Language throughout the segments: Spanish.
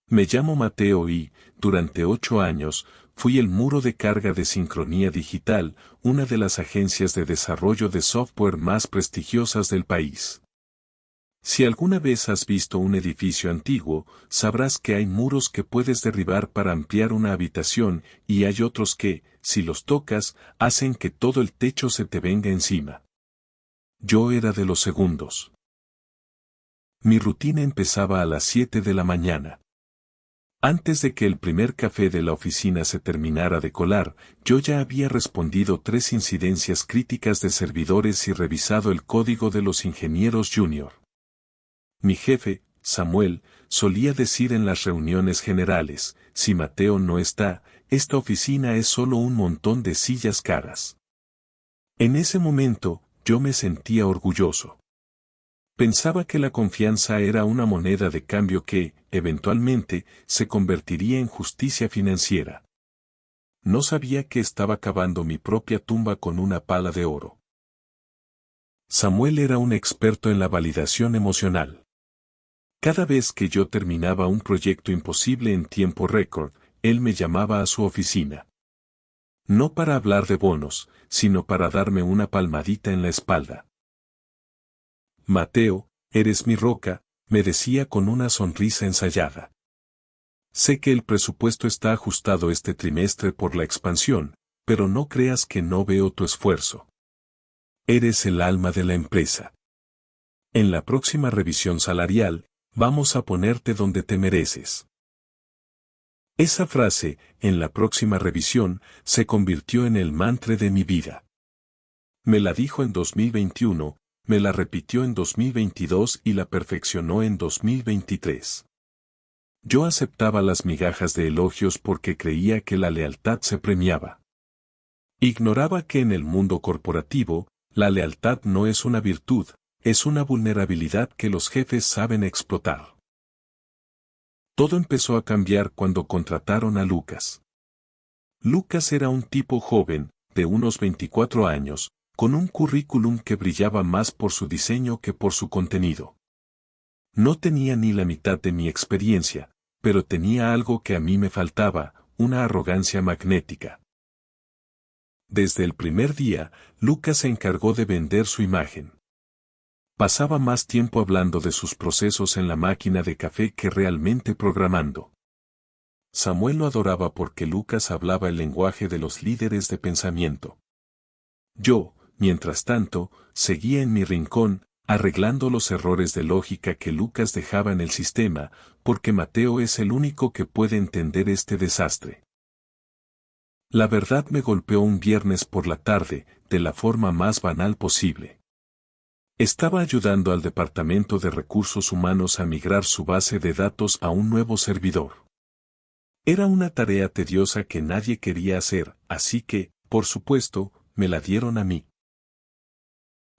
Me llamo Mateo y, durante 8 años, fui el muro de carga de Sincronía Digital, una de las agencias de desarrollo de software más prestigiosas del país. Si alguna vez has visto un edificio antiguo, sabrás que hay muros que puedes derribar para ampliar una habitación y hay otros que, si los tocas, hacen que todo el techo se te venga encima. Yo era de los segundos. Mi rutina empezaba a las 7 de la mañana. Antes de que el primer café de la oficina se terminara de colar, yo ya había respondido 3 incidencias críticas de servidores y revisado el código de los ingenieros junior. Mi jefe, Samuel, solía decir en las reuniones generales, si Mateo no está, esta oficina es solo un montón de sillas caras. En ese momento, yo me sentía orgulloso. Pensaba que la confianza era una moneda de cambio que, eventualmente, se convertiría en justicia financiera. No sabía que estaba cavando mi propia tumba con una pala de oro. Samuel era un experto en la validación emocional. Cada vez que yo terminaba un proyecto imposible en tiempo récord, él me llamaba a su oficina. No para hablar de bonos, sino para darme una palmadita en la espalda. Mateo, eres mi roca, me decía con una sonrisa ensayada. Sé que el presupuesto está ajustado este trimestre por la expansión, pero no creas que no veo tu esfuerzo. Eres el alma de la empresa. En la próxima revisión salarial, vamos a ponerte donde te mereces. Esa frase, en la próxima revisión, se convirtió en el mantra de mi vida. Me la dijo en 2021, me la repitió en 2022 y la perfeccionó en 2023. Yo aceptaba las migajas de elogios porque creía que la lealtad se premiaba. Ignoraba que en el mundo corporativo, la lealtad no es una virtud, es una vulnerabilidad que los jefes saben explotar. Todo empezó a cambiar cuando contrataron a Lucas. Lucas era un tipo joven, de unos 24 años, con un currículum que brillaba más por su diseño que por su contenido. No tenía ni la mitad de mi experiencia, pero tenía algo que a mí me faltaba, una arrogancia magnética. Desde el primer día, Lucas se encargó de vender su imagen. Pasaba más tiempo hablando de sus procesos en la máquina de café que realmente programando. Samuel lo adoraba porque Lucas hablaba el lenguaje de los líderes de pensamiento. Yo, mientras tanto, seguía en mi rincón, arreglando los errores de lógica que Lucas dejaba en el sistema, porque Mateo es el único que puede entender este desastre. La verdad me golpeó un viernes por la tarde, de la forma más banal posible. Estaba ayudando al Departamento de Recursos Humanos a migrar su base de datos a un nuevo servidor. Era una tarea tediosa que nadie quería hacer, así que, por supuesto, me la dieron a mí.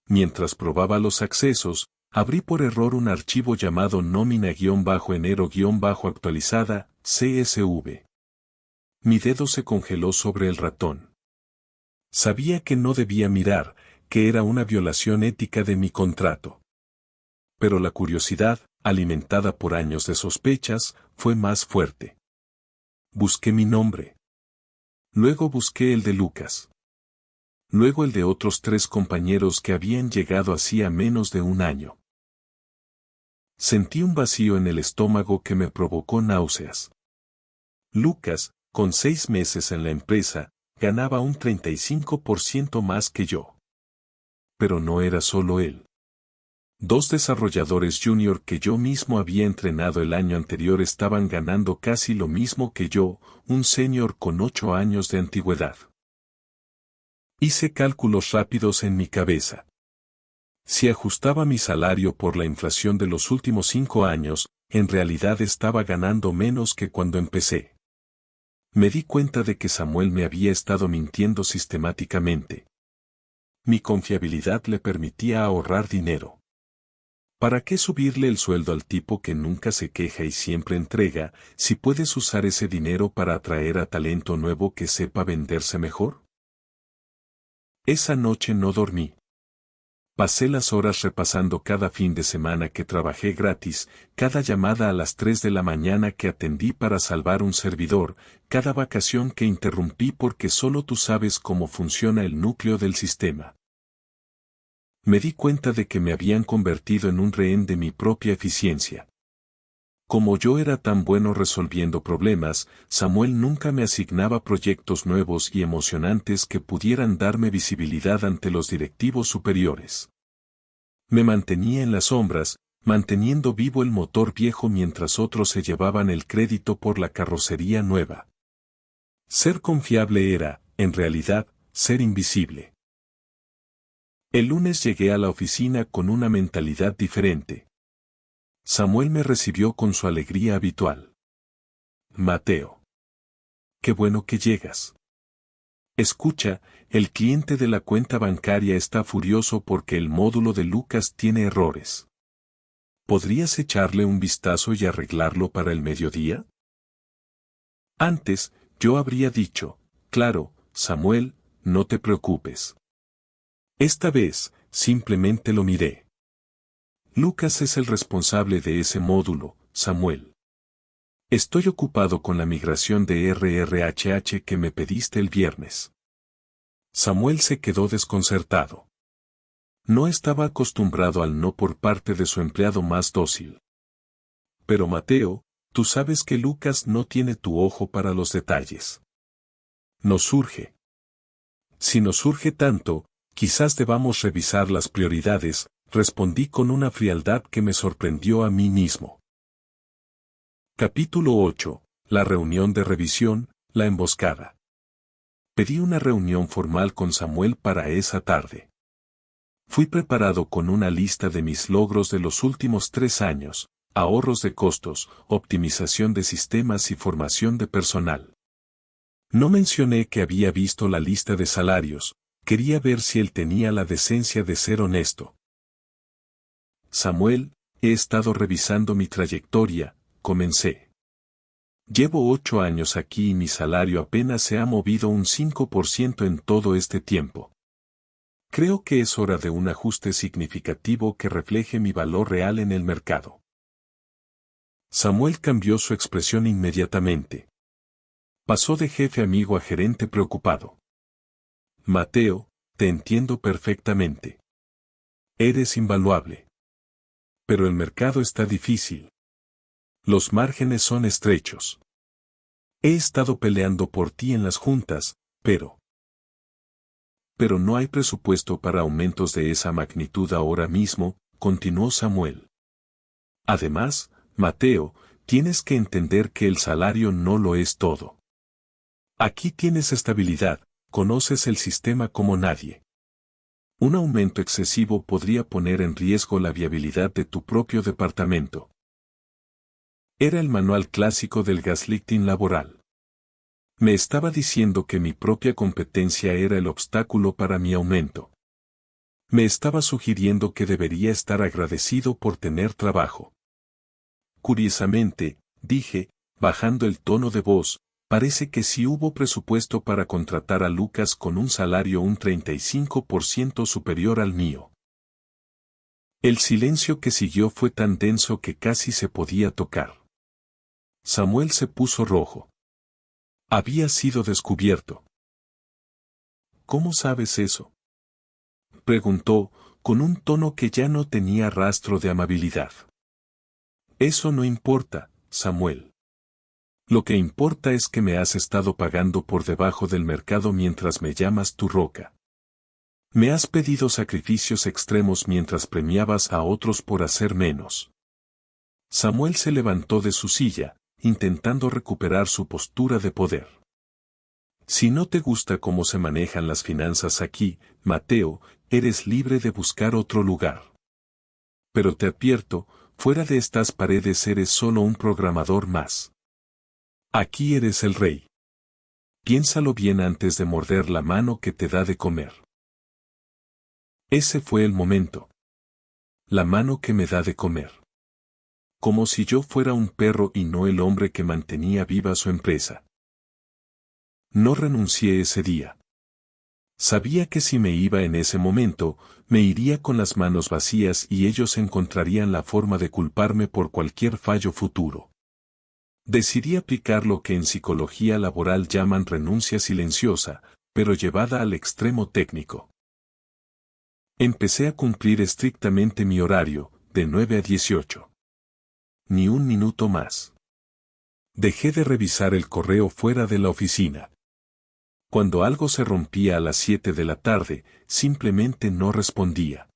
Mientras probaba los accesos, abrí por error un archivo llamado nómina-enero-actualizada, CSV. Mi dedo se congeló sobre el ratón. Sabía que no debía mirar, que era una violación ética de mi contrato. Pero la curiosidad, alimentada por años de sospechas, fue más fuerte. Busqué mi nombre. Luego busqué el de Lucas. Luego el de otros 3 compañeros que habían llegado hacía menos de un año. Sentí un vacío en el estómago que me provocó náuseas. Lucas, con 6 meses en la empresa, ganaba un 35% más que yo. Pero no era solo él. 2 desarrolladores junior que yo mismo había entrenado el año anterior estaban ganando casi lo mismo que yo, un senior con 8 años de antigüedad. Hice cálculos rápidos en mi cabeza. Si ajustaba mi salario por la inflación de los últimos 5 años, en realidad estaba ganando menos que cuando empecé. Me di cuenta de que Samuel me había estado mintiendo sistemáticamente. Mi confiabilidad le permitía ahorrar dinero. ¿Para qué subirle el sueldo al tipo que nunca se queja y siempre entrega, si puedes usar ese dinero para atraer a talento nuevo que sepa venderse mejor? Esa noche no dormí. Pasé las horas repasando cada fin de semana que trabajé gratis, cada llamada a las 3 de la mañana que atendí para salvar un servidor, cada vacación que interrumpí porque solo tú sabes cómo funciona el núcleo del sistema. Me di cuenta de que me habían convertido en un rehén de mi propia eficiencia. Como yo era tan bueno resolviendo problemas, Samuel nunca me asignaba proyectos nuevos y emocionantes que pudieran darme visibilidad ante los directivos superiores. Me mantenía en las sombras, manteniendo vivo el motor viejo mientras otros se llevaban el crédito por la carrocería nueva. Ser confiable era, en realidad, ser invisible. El lunes llegué a la oficina con una mentalidad diferente. Samuel me recibió con su alegría habitual. Mateo. Qué bueno que llegas. Escucha, el cliente de la cuenta bancaria está furioso porque el módulo de Lucas tiene errores. ¿Podrías echarle un vistazo y arreglarlo para el mediodía? Antes, yo habría dicho, claro, Samuel, no te preocupes. Esta vez, simplemente lo miré. Lucas es el responsable de ese módulo, Samuel. Estoy ocupado con la migración de RRHH que me pediste el viernes. Samuel se quedó desconcertado. No estaba acostumbrado al no por parte de su empleado más dócil. Pero Mateo, tú sabes que Lucas no tiene tu ojo para los detalles. Nos surge. Si nos surge tanto, quizás debamos revisar las prioridades, respondí con una frialdad que me sorprendió a mí mismo. Capítulo 8. La reunión de revisión, la emboscada. Pedí una reunión formal con Samuel para esa tarde. Fui preparado con una lista de mis logros de los últimos 3 años, ahorros de costos, optimización de sistemas y formación de personal. No mencioné que había visto la lista de salarios, quería ver si él tenía la decencia de ser honesto. Samuel, he estado revisando mi trayectoria, comencé. Llevo 8 años aquí y mi salario apenas se ha movido un 5% en todo este tiempo. Creo que es hora de un ajuste significativo que refleje mi valor real en el mercado. Samuel cambió su expresión inmediatamente. Pasó de jefe amigo a gerente preocupado. Mateo, te entiendo perfectamente. Eres invaluable. Pero el mercado está difícil. Los márgenes son estrechos. He estado peleando por ti en las juntas, pero no hay presupuesto para aumentos de esa magnitud ahora mismo, continuó Samuel. Además, Mateo, tienes que entender que el salario no lo es todo. Aquí tienes estabilidad, conoces el sistema como nadie. Un aumento excesivo podría poner en riesgo la viabilidad de tu propio departamento. Era el manual clásico del gaslighting laboral. Me estaba diciendo que mi propia competencia era el obstáculo para mi aumento. Me estaba sugiriendo que debería estar agradecido por tener trabajo. Curiosamente, dije, bajando el tono de voz, parece que sí hubo presupuesto para contratar a Lucas con un salario un 35% superior al mío. El silencio que siguió fue tan denso que casi se podía tocar. Samuel se puso rojo. Había sido descubierto. ¿Cómo sabes eso?, preguntó, con un tono que ya no tenía rastro de amabilidad. Eso no importa, Samuel. Lo que importa es que me has estado pagando por debajo del mercado mientras me llamas tu roca. Me has pedido sacrificios extremos mientras premiabas a otros por hacer menos. Samuel se levantó de su silla, intentando recuperar su postura de poder. Si no te gusta cómo se manejan las finanzas aquí, Mateo, eres libre de buscar otro lugar. Pero te advierto, fuera de estas paredes eres solo un programador más. Aquí eres el rey. Piénsalo bien antes de morder la mano que te da de comer. Ese fue el momento. La mano que me da de comer. Como si yo fuera un perro y no el hombre que mantenía viva su empresa. No renuncié ese día. Sabía que si me iba en ese momento, me iría con las manos vacías y ellos encontrarían la forma de culparme por cualquier fallo futuro. Decidí aplicar lo que en psicología laboral llaman renuncia silenciosa, pero llevada al extremo técnico. Empecé a cumplir estrictamente mi horario, de 9 a 18. Ni un minuto más. Dejé de revisar el correo fuera de la oficina. Cuando algo se rompía a las 7 de la tarde, simplemente no respondía.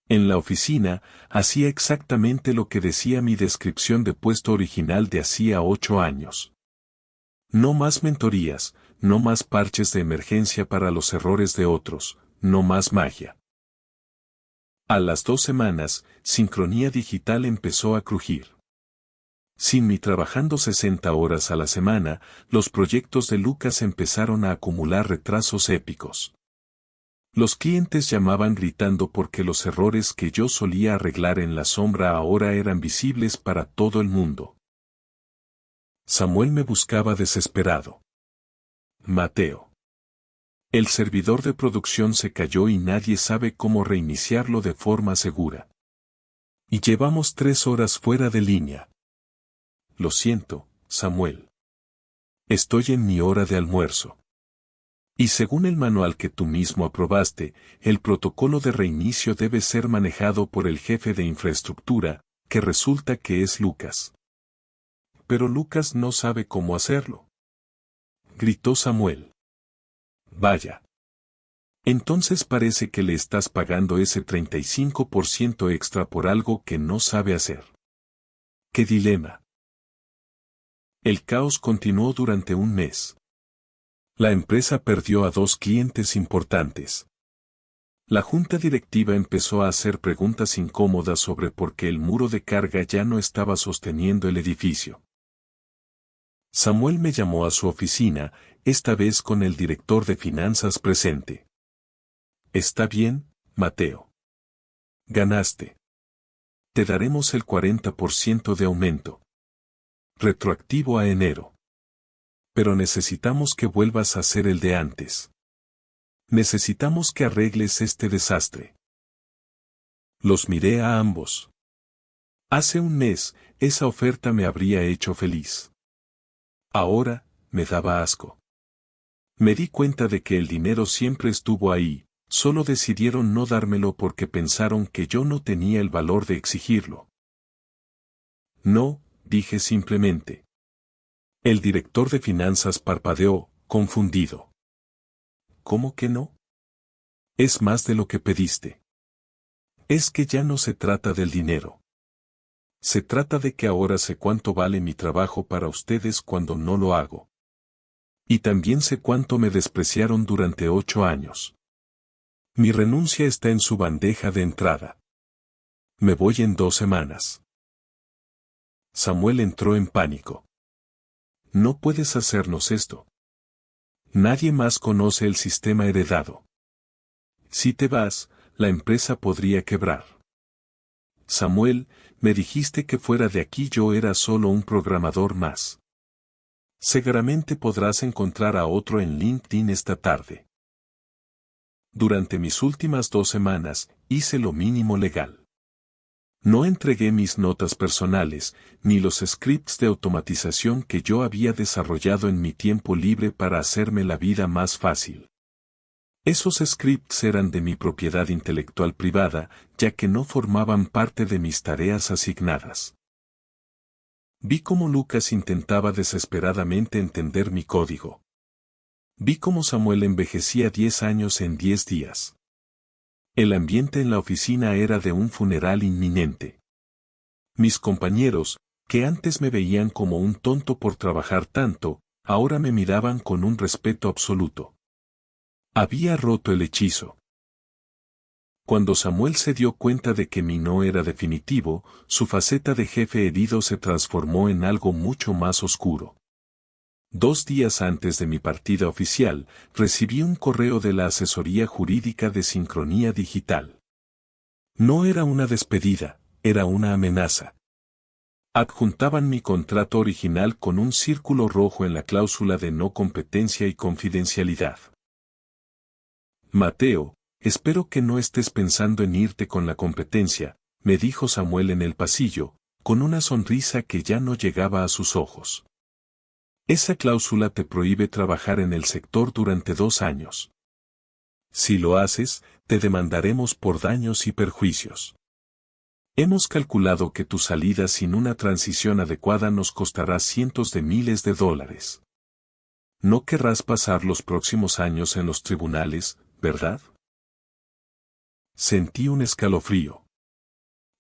En la oficina, hacía exactamente lo que decía mi descripción de puesto original de hacía 8 años. No más mentorías, no más parches de emergencia para los errores de otros, no más magia. A las 2 semanas, Sincronía Digital empezó a crujir. Sin mí trabajando 60 horas a la semana, los proyectos de Lucas empezaron a acumular retrasos épicos. Los clientes llamaban gritando porque los errores que yo solía arreglar en la sombra ahora eran visibles para todo el mundo. Samuel me buscaba desesperado. Mateo. El servidor de producción se cayó y nadie sabe cómo reiniciarlo de forma segura. Y llevamos 3 horas fuera de línea. Lo siento, Samuel. Estoy en mi hora de almuerzo. Y según el manual que tú mismo aprobaste, el protocolo de reinicio debe ser manejado por el jefe de infraestructura, que resulta que es Lucas. Pero Lucas no sabe cómo hacerlo. Gritó Samuel. Vaya. Entonces parece que le estás pagando ese 35% extra por algo que no sabe hacer. ¡Qué dilema! El caos continuó durante un mes. La empresa perdió a 2 clientes importantes. La junta directiva empezó a hacer preguntas incómodas sobre por qué el muro de carga ya no estaba sosteniendo el edificio. Samuel me llamó a su oficina, esta vez con el director de finanzas presente. Está bien, Mateo. Ganaste. Te daremos el 40% de aumento. Retroactivo a enero. Pero necesitamos que vuelvas a hacer el de antes. Necesitamos que arregles este desastre. Los miré a ambos. Hace un mes, esa oferta me habría hecho feliz. Ahora, me daba asco. Me di cuenta de que el dinero siempre estuvo ahí, solo decidieron no dármelo porque pensaron que yo no tenía el valor de exigirlo. No, dije simplemente. El director de finanzas parpadeó, confundido. ¿Cómo que no? Es más de lo que pediste. Es que ya no se trata del dinero. Se trata de que ahora sé cuánto vale mi trabajo para ustedes cuando no lo hago. Y también sé cuánto me despreciaron durante 8 años. Mi renuncia está en su bandeja de entrada. Me voy en 2 semanas. Samuel entró en pánico. No puedes hacernos esto. Nadie más conoce el sistema heredado. Si te vas, la empresa podría quebrar. Samuel, me dijiste que fuera de aquí yo era solo un programador más. Seguramente podrás encontrar a otro en LinkedIn esta tarde. Durante mis últimas 2 semanas, hice lo mínimo legal. No entregué mis notas personales, ni los scripts de automatización que yo había desarrollado en mi tiempo libre para hacerme la vida más fácil. Esos scripts eran de mi propiedad intelectual privada, ya que no formaban parte de mis tareas asignadas. Vi cómo Lucas intentaba desesperadamente entender mi código. Vi cómo Samuel envejecía 10 años en 10 días. El ambiente en la oficina era de un funeral inminente. Mis compañeros, que antes me veían como un tonto por trabajar tanto, ahora me miraban con un respeto absoluto. Había roto el hechizo. Cuando Samuel se dio cuenta de que mi no era definitivo, su faceta de jefe herido se transformó en algo mucho más oscuro. 2 días antes de mi partida oficial, recibí un correo de la asesoría jurídica de Sincronía Digital. No era una despedida, era una amenaza. Adjuntaban mi contrato original con un círculo rojo en la cláusula de no competencia y confidencialidad. Mateo, espero que no estés pensando en irte con la competencia, me dijo Samuel en el pasillo, con una sonrisa que ya no llegaba a sus ojos. Esa cláusula te prohíbe trabajar en el sector durante 2 años. Si lo haces, te demandaremos por daños y perjuicios. Hemos calculado que tu salida sin una transición adecuada nos costará cientos de miles de dólares. No querrás pasar los próximos años en los tribunales, ¿verdad? Sentí un escalofrío.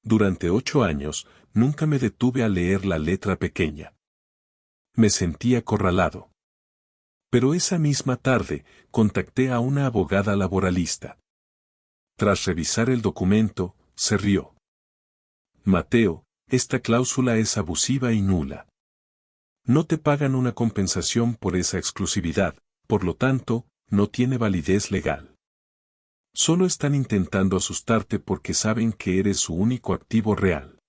Durante 8 años, nunca me detuve a leer la letra pequeña. Me sentí acorralado. Pero esa misma tarde, contacté a una abogada laboralista. Tras revisar el documento, se rió. Mateo, esta cláusula es abusiva y nula. No te pagan una compensación por esa exclusividad, por lo tanto, no tiene validez legal. Solo están intentando asustarte porque saben que eres su único activo real.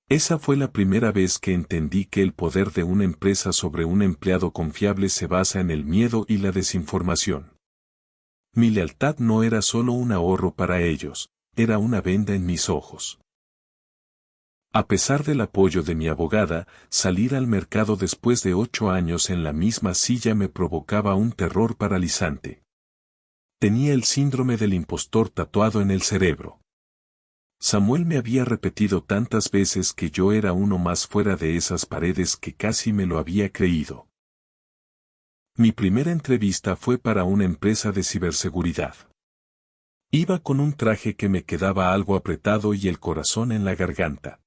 Esa fue la primera vez que entendí que el poder de una empresa sobre un empleado confiable se basa en el miedo y la desinformación. Mi lealtad no era solo un ahorro para ellos, era una venda en mis ojos. A pesar del apoyo de mi abogada, salir al mercado después de 8 años en la misma silla me provocaba un terror paralizante. Tenía el síndrome del impostor tatuado en el cerebro. Samuel me había repetido tantas veces que yo era uno más fuera de esas paredes que casi me lo había creído. Mi primera entrevista fue para una empresa de ciberseguridad. Iba con un traje que me quedaba algo apretado y el corazón en la garganta.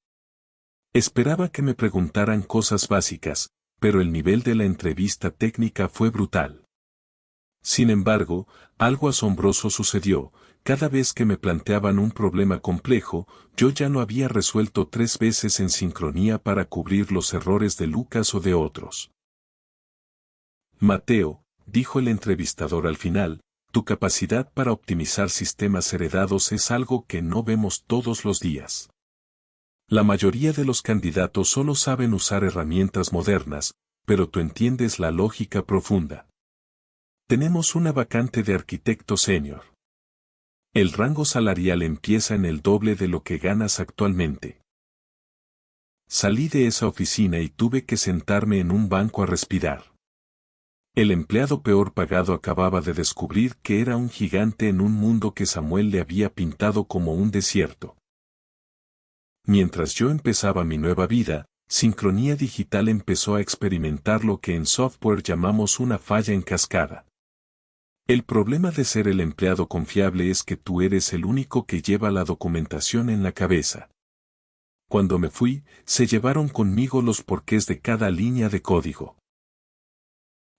Esperaba que me preguntaran cosas básicas, pero el nivel de la entrevista técnica fue brutal. Sin embargo, algo asombroso sucedió. Cada vez que me planteaban un problema complejo, yo ya lo había resuelto 3 veces en sincronía para cubrir los errores de Lucas o de otros. Mateo, dijo el entrevistador al final, tu capacidad para optimizar sistemas heredados es algo que no vemos todos los días. La mayoría de los candidatos solo saben usar herramientas modernas, pero tú entiendes la lógica profunda. Tenemos una vacante de arquitecto senior. El rango salarial empieza en el doble de lo que ganas actualmente. Salí de esa oficina y tuve que sentarme en un banco a respirar. El empleado peor pagado acababa de descubrir que era un gigante en un mundo que Samuel le había pintado como un desierto. Mientras yo empezaba mi nueva vida, Sincronía Digital empezó a experimentar lo que en software llamamos una falla en cascada. El problema de ser el empleado confiable es que tú eres el único que lleva la documentación en la cabeza. Cuando me fui, se llevaron conmigo los porqués de cada línea de código.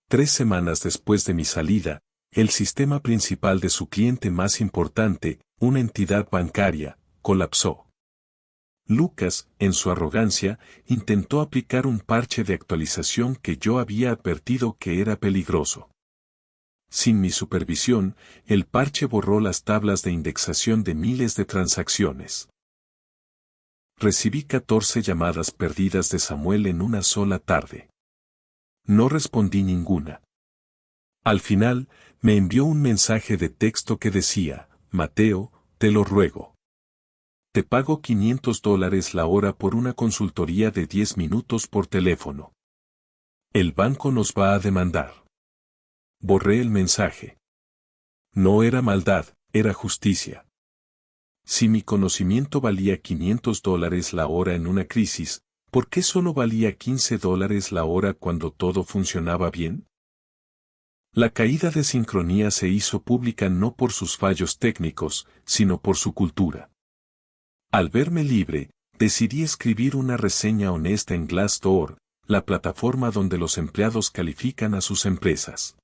3 semanas después de mi salida, el sistema principal de su cliente más importante, una entidad bancaria, colapsó. Lucas, en su arrogancia, intentó aplicar un parche de actualización que yo había advertido que era peligroso. Sin mi supervisión, el parche borró las tablas de indexación de miles de transacciones. Recibí 14 llamadas perdidas de Samuel en una sola tarde. No respondí ninguna. Al final, me envió un mensaje de texto que decía, Mateo, te lo ruego. Te pago $500 la hora por una consultoría de 10 minutos por teléfono. El banco nos va a demandar. Borré el mensaje. No era maldad, era justicia. Si mi conocimiento valía $500 la hora en una crisis, ¿por qué solo valía $15 la hora cuando todo funcionaba bien? La caída de Sincronía se hizo pública no por sus fallos técnicos, sino por su cultura. Al verme libre, decidí escribir una reseña honesta en Glassdoor, la plataforma donde los empleados califican a sus empresas.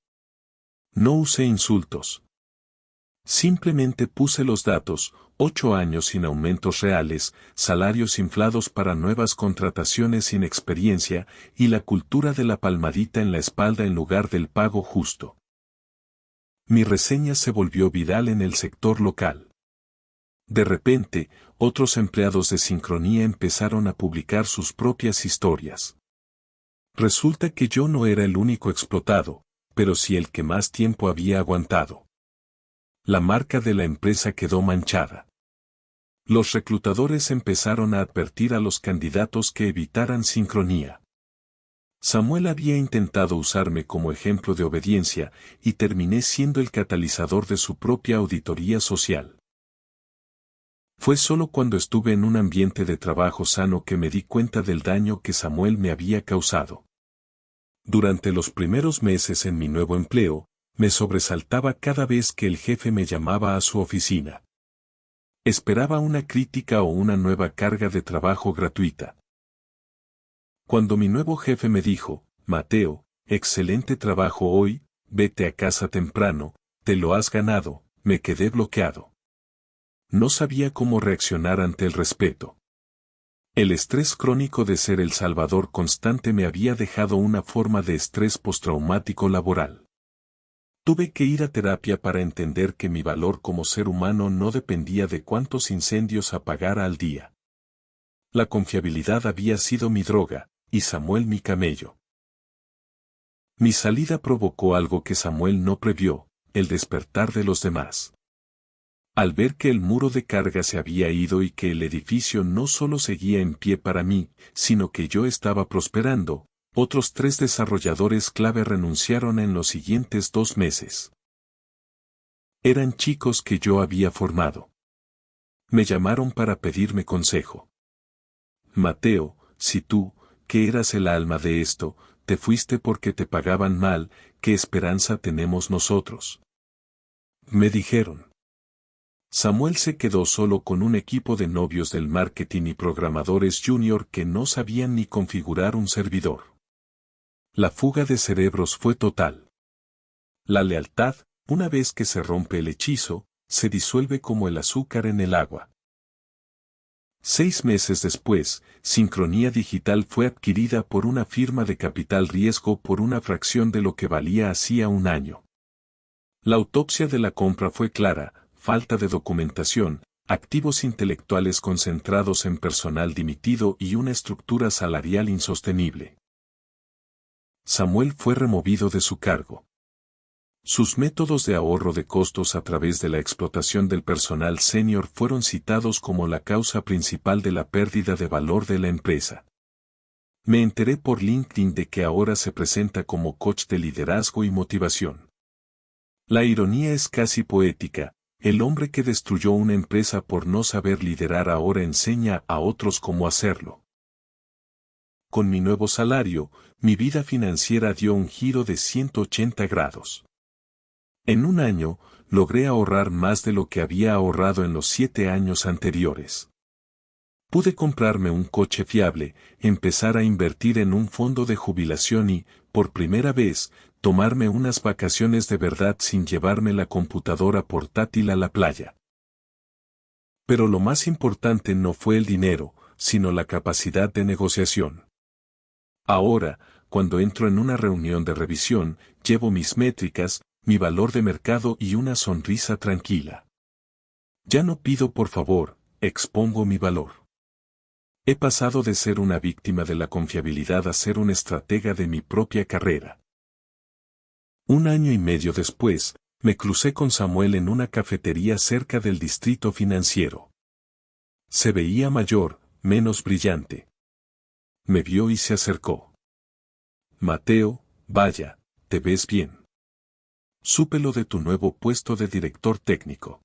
No usé insultos. Simplemente puse los datos, 8 años sin aumentos reales, salarios inflados para nuevas contrataciones sin experiencia y la cultura de la palmadita en la espalda en lugar del pago justo. Mi reseña se volvió viral en el sector local. De repente, otros empleados de Sincronía empezaron a publicar sus propias historias. Resulta que yo no era el único explotado, pero sí el que más tiempo había aguantado. La marca de la empresa quedó manchada. Los reclutadores empezaron a advertir a los candidatos que evitaran sincronía. Samuel había intentado usarme como ejemplo de obediencia y terminé siendo el catalizador de su propia auditoría social. Fue solo cuando estuve en un ambiente de trabajo sano que me di cuenta del daño que Samuel me había causado. Durante los primeros meses en mi nuevo empleo, me sobresaltaba cada vez que el jefe me llamaba a su oficina. Esperaba una crítica o una nueva carga de trabajo gratuita. Cuando mi nuevo jefe me dijo, Mateo, excelente trabajo hoy, vete a casa temprano, te lo has ganado, me quedé bloqueado. No sabía cómo reaccionar ante el respeto. El estrés crónico de ser el salvador constante me había dejado una forma de estrés postraumático laboral. Tuve que ir a terapia para entender que mi valor como ser humano no dependía de cuántos incendios apagara al día. La confiabilidad había sido mi droga, y Samuel mi camello. Mi salida provocó algo que Samuel no previó, el despertar de los demás. Al ver que el muro de carga se había ido y que el edificio no solo seguía en pie para mí, sino que yo estaba prosperando, otros 3 desarrolladores clave renunciaron en los siguientes 2 meses. Eran chicos que yo había formado. Me llamaron para pedirme consejo. Mateo, si tú, que eras el alma de esto, te fuiste porque te pagaban mal, ¿qué esperanza tenemos nosotros? Me dijeron. Samuel se quedó solo con un equipo de novios del marketing y programadores junior que no sabían ni configurar un servidor. La fuga de cerebros fue total. La lealtad, una vez que se rompe el hechizo, se disuelve como el azúcar en el agua. 6 meses después, Sincronía Digital fue adquirida por una firma de capital riesgo por una fracción de lo que valía hacía un año. La autopsia de la compra fue clara: falta de documentación, activos intelectuales concentrados en personal dimitido y una estructura salarial insostenible. Samuel fue removido de su cargo. Sus métodos de ahorro de costos a través de la explotación del personal senior fueron citados como la causa principal de la pérdida de valor de la empresa. Me enteré por LinkedIn de que ahora se presenta como coach de liderazgo y motivación. La ironía es casi poética: el hombre que destruyó una empresa por no saber liderar ahora enseña a otros cómo hacerlo. Con mi nuevo salario, mi vida financiera dio un giro de 180 grados. En un año, logré ahorrar más de lo que había ahorrado en los 7 años anteriores. Pude comprarme un coche fiable, empezar a invertir en un fondo de jubilación y, por primera vez, tomarme unas vacaciones de verdad sin llevarme la computadora portátil a la playa. Pero lo más importante no fue el dinero, sino la capacidad de negociación. Ahora, cuando entro en una reunión de revisión, llevo mis métricas, mi valor de mercado y una sonrisa tranquila. Ya no pido por favor, expongo mi valor. He pasado de ser una víctima de la confiabilidad a ser un estratega de mi propia carrera. 1 año y medio después, me crucé con Samuel en una cafetería cerca del distrito financiero. Se veía mayor, menos brillante. Me vio y se acercó. Mateo, vaya, te ves bien. Supe lo de tu nuevo puesto de director técnico.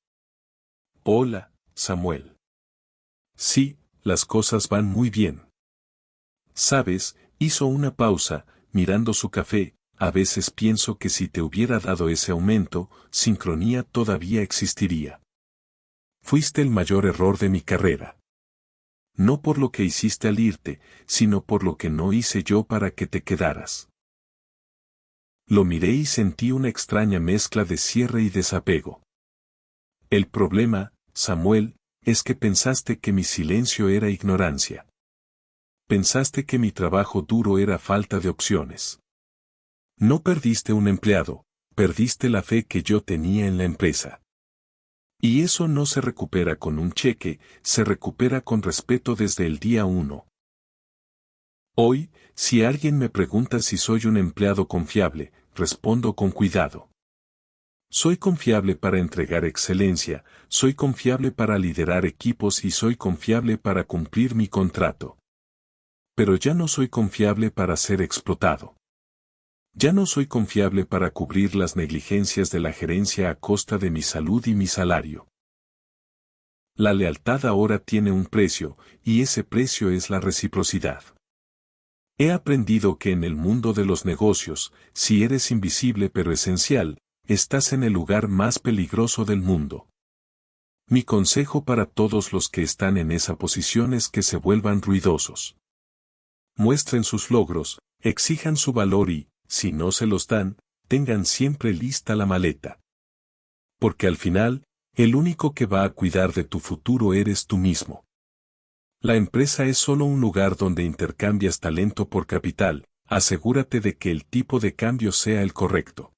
Hola, Samuel. Sí, las cosas van muy bien. Sabes, hizo una pausa, mirando su café. A veces pienso que si te hubiera dado ese aumento, Sincronía todavía existiría. Fuiste el mayor error de mi carrera. No por lo que hiciste al irte, sino por lo que no hice yo para que te quedaras. Lo miré y sentí una extraña mezcla de cierre y desapego. El problema, Samuel, es que pensaste que mi silencio era ignorancia. Pensaste que mi trabajo duro era falta de opciones. No perdiste un empleado, perdiste la fe que yo tenía en la empresa. Y eso no se recupera con un cheque, se recupera con respeto desde el día 1. Hoy, si alguien me pregunta si soy un empleado confiable, respondo con cuidado. Soy confiable para entregar excelencia, soy confiable para liderar equipos y soy confiable para cumplir mi contrato. Pero ya no soy confiable para ser explotado. Ya no soy confiable para cubrir las negligencias de la gerencia a costa de mi salud y mi salario. La lealtad ahora tiene un precio, y ese precio es la reciprocidad. He aprendido que en el mundo de los negocios, si eres invisible pero esencial, estás en el lugar más peligroso del mundo. Mi consejo para todos los que están en esa posición es que se vuelvan ruidosos. Muestren sus logros, exijan su valor y, si no se los dan, tengan siempre lista la maleta. Porque al final, el único que va a cuidar de tu futuro eres tú mismo. La empresa es solo un lugar donde intercambias talento por capital, asegúrate de que el tipo de cambio sea el correcto.